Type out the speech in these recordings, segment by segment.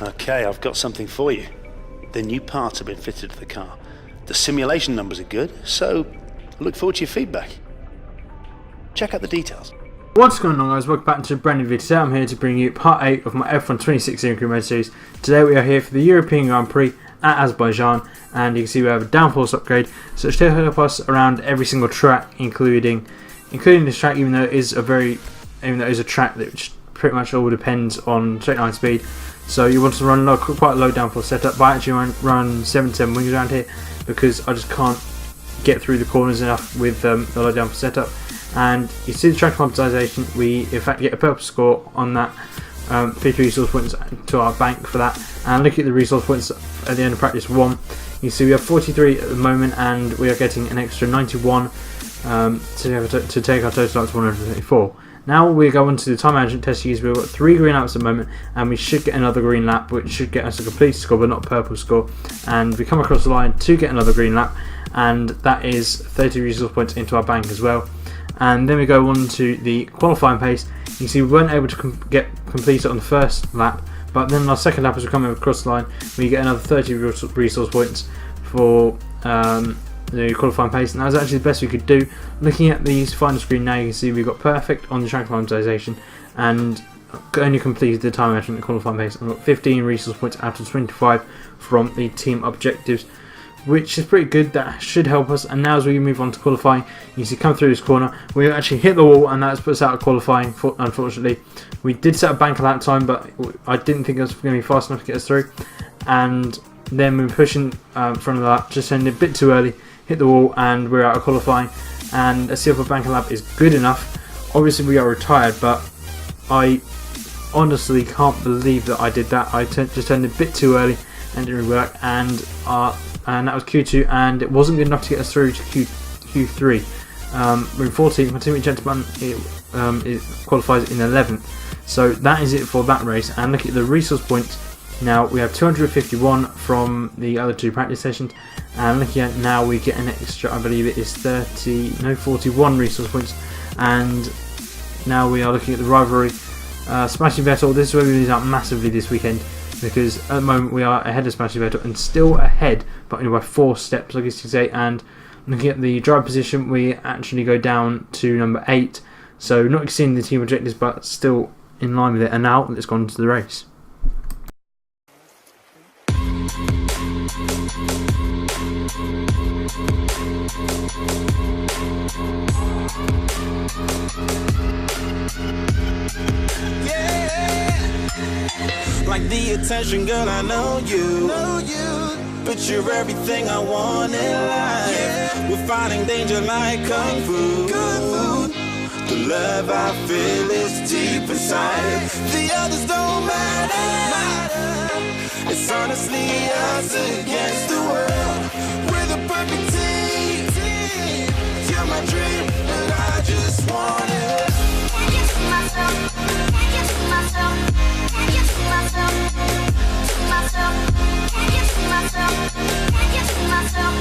Okay, I've got something for you. The new parts have been fitted to the car. The simulation numbers are good, so I look forward to your feedback. Check out the details. What's going on, guys? Welcome back to a brand new video. Today I'm here to bring you part 8 of my F1 2016 European Grand Prix series. Today we are here for the European Grand Prix at Azerbaijan, and you can see we have a downforce upgrade, so it's to help us around every single track, including this track, even though it is a track that which pretty much all depends on straight line speed. So you want to run quite a low downforce setup, but I actually run 77 wings around here because I just can't get through the corners enough with the low downforce setup. And you see the track optimization, we in fact get a purple score on that, 50 resource points to our bank for that. And look at the resource points at the end of practice 1. You see we have 43 at the moment, and we are getting an extra 91 to take our total up to 134. Now we go on to the time management test. We've got 3 green laps at the moment, and we should get another green lap, which should get us a complete score but not a purple score. And we come across the line to get another green lap, and that is 30 resource points into our bank as well. And then we go on to the qualifying pace. You see we weren't able to get completed on the first lap, but then our second lap as we come across the line, we get another 30 resource points for the qualifying pace, and that was actually the best we could do. Looking at the final screen now, you can see we've got perfect on the track optimization and only completed the time management and qualifying pace, and got 15 resource points out of 25 from the team objectives, which is pretty good. That should help us. And now as we move on to qualifying, you see come through this corner, we actually hit the wall, and that's put us out of qualifying. Unfortunately, we did set a bank at that time, but I didn't think it was going to be fast enough to get us through. And then we were pushing front of that, just ended a bit too early, hit the wall, and we're out of qualifying. And a silver bank lap is good enough. Obviously we are retired, but I honestly can't believe that I did that. I just turned a bit too early and didn't really work, and that was Q2, and it wasn't good enough to get us through to Q3. We're in 14th. My teammate Gentleman it qualifies in 11th. So that is it for that race. And look at the resource points. Now we have 251 from the other 2 practice sessions, and looking at now we get an extra, I believe it is 41 resource points. And now we are looking at the rivalry, Smashing Vettel. This is where we lose out massively this weekend, because at the moment we are ahead of Smashing Vettel, and still ahead, but only by 4 steps, I guess you could say. And looking at the drive position, we actually go down to number 8, so not exceeding the team objectives, but still in line with it. And now let's go on to the race. Like the attention, girl, I know you. But you're everything I want in life. We're fighting danger like kung fu. The love I feel is deep inside. The others don't matter. It's honestly us against the world. We're the perfect team. You're my dream, and I just want it. Can't get to myself. Can't get to myself. Can't get to myself. To myself. Can't get to myself. Can't get to myself.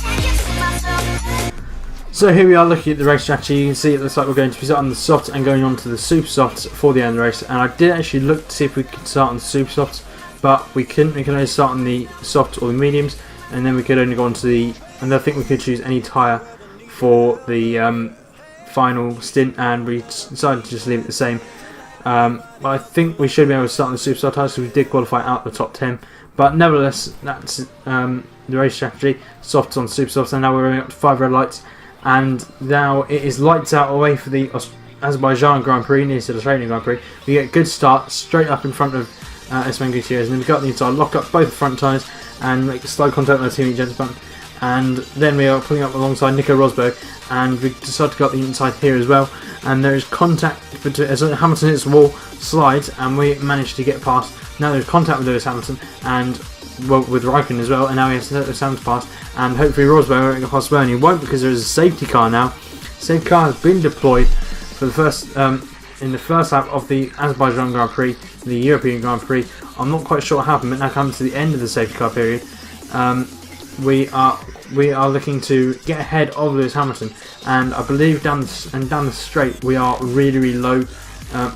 Can't get to myself. So here we are looking at the race strategy. You can see it looks like we're going to be starting on the softs and going on to the super softs for the end of the race. And I did actually look to see if we could start on the super softs, but we couldn't. We can only start on the softs or the mediums, and then we could only go on to the, and I think we could choose any tyre for the final stint, and we decided to just leave it the same. But I think we should be able to start on the super soft tyres, because we did qualify out the top 10. But nevertheless, that's the race strategy. Softs on super softs, and now we're up to 5 red lights. And now it is lights out away for the Azerbaijan Grand Prix, near to the Australian Grand Prix. We get a good start straight up in front of Esteban Gutierrez, and then we got the inside, lock up both front tyres and make slow contact with our teammate Gentleman. And then we are pulling up alongside Nico Rosberg, and we decide to go up the inside here as well. And there is contact as Hamilton hits the wall, slides, and we manage to get past. Now there's contact with Lewis Hamilton, and well, with Raikkonen as well, and now he has Lewis Hamilton pass, and hopefully Rosberg won't get past Bernie. He won't, because there is a safety car now. Safety car has been deployed for the first in the first lap of the Azerbaijan Grand Prix, the European Grand Prix. I'm not quite sure what happened, but now comes to the end of the safety car period. We are looking to get ahead of Lewis Hamilton, and I believe down the straight we are really low.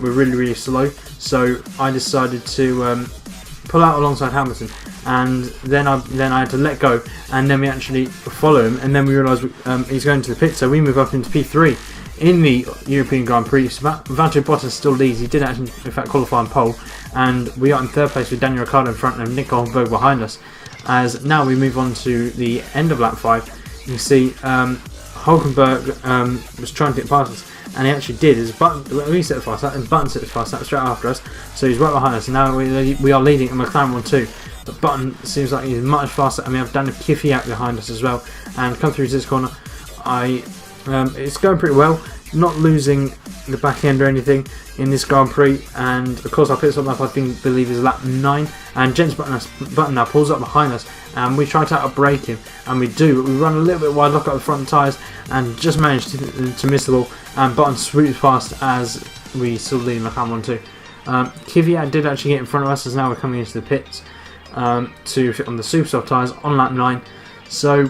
We're really slow. So I decided to pull out alongside Hamilton, and then I had to let go, and then we actually follow him, and then we realise he's going to the pit, so we move up into P3 in the European Grand Prix. So Valtteri Bottas still leads. He did actually, in fact, qualify on pole, and we are in third place with Daniel Ricciardo in front and Nico Hulkenberg behind us. As now we move on to the end of lap 5, you see Hulkenberg was trying to get past us, and he actually did. We set the fast lap, and Button set the fast lap straight after us, so he's right behind us. And now we are leading, and McLaren 1-2. But Button seems like he's much faster, and we have Daniel Kvyat behind us as well. And come through to this corner, it's going pretty well, not losing the back end or anything in this Grand Prix. And of course our pit stop lap, I believe, is lap 9, and Jensen Button now pulls up behind us, and we try to outbrake him, and we do, but we run a little bit wide, lock up the front tyres, and just manage to miss the ball, and Button swoops past as we still lead McLaren 1-2. Kvyat did actually get in front of us, as now we're coming into the pits to fit on the super soft tyres on lap 9. So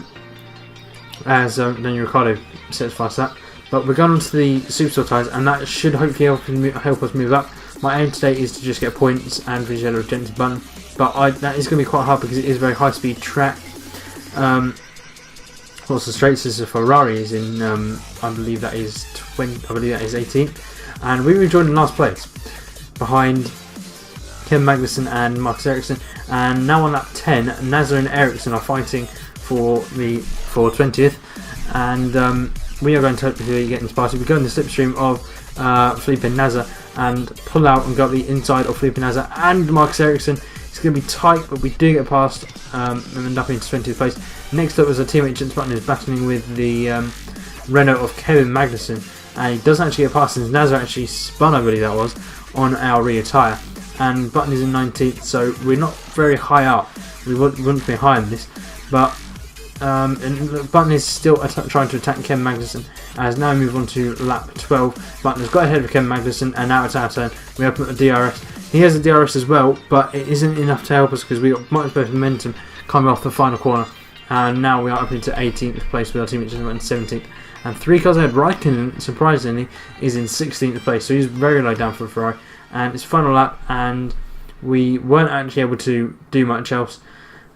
as Daniel Ricciardo sets fast lap, but we're going on to the super soft tyres, and that should hopefully help us move up. My aim today is to just get points and finish ahead of Jensen Button, but that is going to be quite hard because it is a very high speed track. What's the straights is a Ferrari is in, I believe that is 18th, and we were joined in last place behind Kevin Magnussen and Marcus Ericsson. And now on lap 10, Nasser and Ericsson are fighting for 20th, and we are going to hopefully get inspired. We go in the slipstream of Felipe Nasser and pull out and go up the inside of Felipe Nasser and Marcus Ericsson. It's going to be tight, but we do get past and end up into 20th place. Next up was our teammate Jensen Button, who's battling with the Renault of Kevin Magnussen, and he doesn't actually get past, since Nasser actually spun, I believe that was, on our rear tyre. And Button is in 19th, so we're not very high up. We wouldn't be higher than this, but and Button is still trying to attack Kevin Magnussen. As now we move on to lap 12, Button has got ahead of Kevin Magnussen, and now it's our turn. We open up the DRS. He has a DRS as well, but it isn't enough to help us because we got much better momentum coming off the final corner. And now we are up into 18th place with our teammate just went 17th. And 3 cars ahead, Raikkonen, surprisingly, is in 16th place, so he's very low down for Ferrari. And it's final lap, and we weren't actually able to do much else.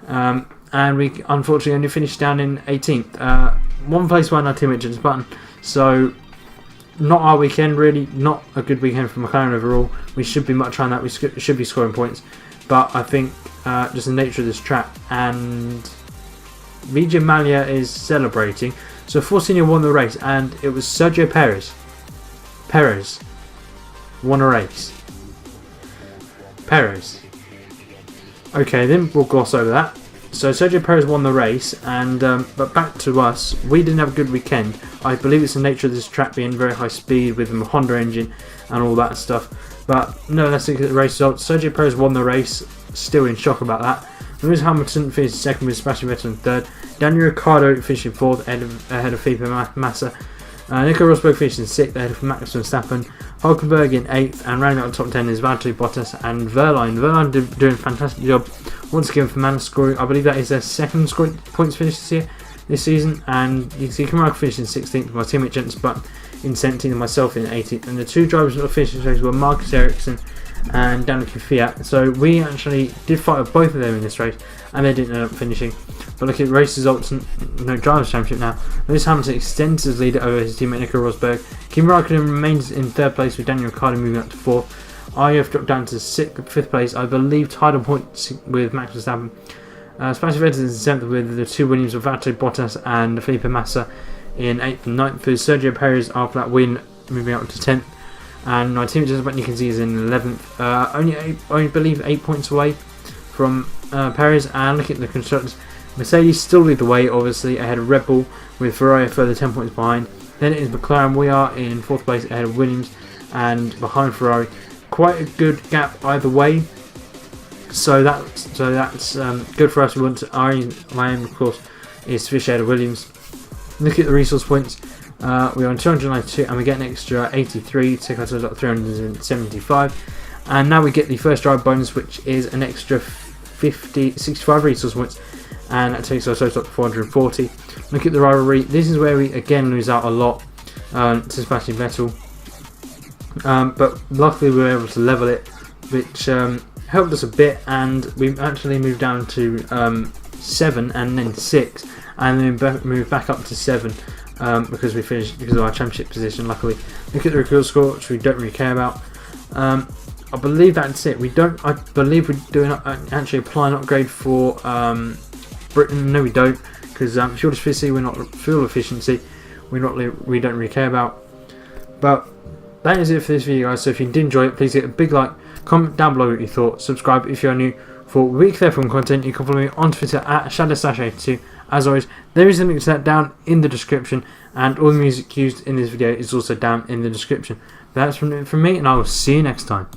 And we unfortunately only finished down in 18th. One place behind our teammate Jensen Button, so not our weekend really, not a good weekend for McLaren overall. We should be much higher than that, we should be scoring points, but I think just the nature of this track, and Vijay Mallya is celebrating. So Force India won the race, and it was Sergio Perez won a race. Perez. Okay, then we'll gloss over that. So Sergio Perez won the race, and but back to us. We didn't have a good weekend. I believe it's the nature of this track being very high speed with the Honda engine and all that stuff. But no, let's look at the race results. Sergio Perez won the race. Still in shock about that. Lewis Hamilton finished second with Sebastian Vettel in third. Daniel Ricciardo finished in fourth ahead of Felipe Massa. Nico Rosberg finished in sixth ahead of Max Verstappen. Hulkenberg in 8th, and rounding out the top 10 is Valtteri Bottas and Verline. Verline doing a fantastic job once again for Man scoring. I believe that is their second scoring points finish this season. And you can see Kamarka finished in 16th with my teammate Jensen Button in 17th and myself in 18th. And the 2 drivers that finished this race were Marcus Ericsson and Daniel Kvyat. So we actually did fight with both of them in this race, and they didn't end up finishing. But look at race results, no drivers' championship now. Lewis Hamilton extends his lead over his teammate Nico Rosberg. Kimi Raikkonen remains in third place with Daniel Ricciardo moving up to fourth. IF dropped down to fifth place, I believe, tied on points with Max Verstappen. Sebastian Vettel is in seventh with the 2 Williams of Valtteri Bottas and Felipe Massa in 8th and 9th. With Sergio Perez after that win moving up to 10th. And my team, just you can see, is in 11th. I believe 8 points away from Perez. And look at the constructors. Mercedes still lead the way, obviously, ahead of Red Bull, with Ferrari a further 10 points behind. Then it is McLaren. We are in 4th place ahead of Williams and behind Ferrari. Quite a good gap either way. So that's good for us. We want to, my aim, of course, is to finish ahead of Williams. Look at the resource points. We are on 292, and we get an extra 83 to take us to 375. And now we get the first drive bonus, which is an extra 65 resource points, and that takes our total up to 440. Look at the rivalry. This is where we again lose out a lot to Sebastian Vettel, but luckily we were able to level it, which helped us a bit, and we actually moved down to 7 and then 6, and then moved back up to 7 because we finished because of our championship position. Luckily, look at the record score, which we don't really care about. I believe that's it. I believe we're doing actually apply an upgrade for Britain. No, we don't, because fuel efficiency, we don't really care about. But that is it for this video, guys. So if you did enjoy it, please hit a big like, comment down below what you thought, subscribe if you're new for weekly F1 content. You can follow me on Twitter at shadow_82. As always, there is a link to that down in the description, and all the music used in this video is also down in the description. That's from me, and I will see you next time.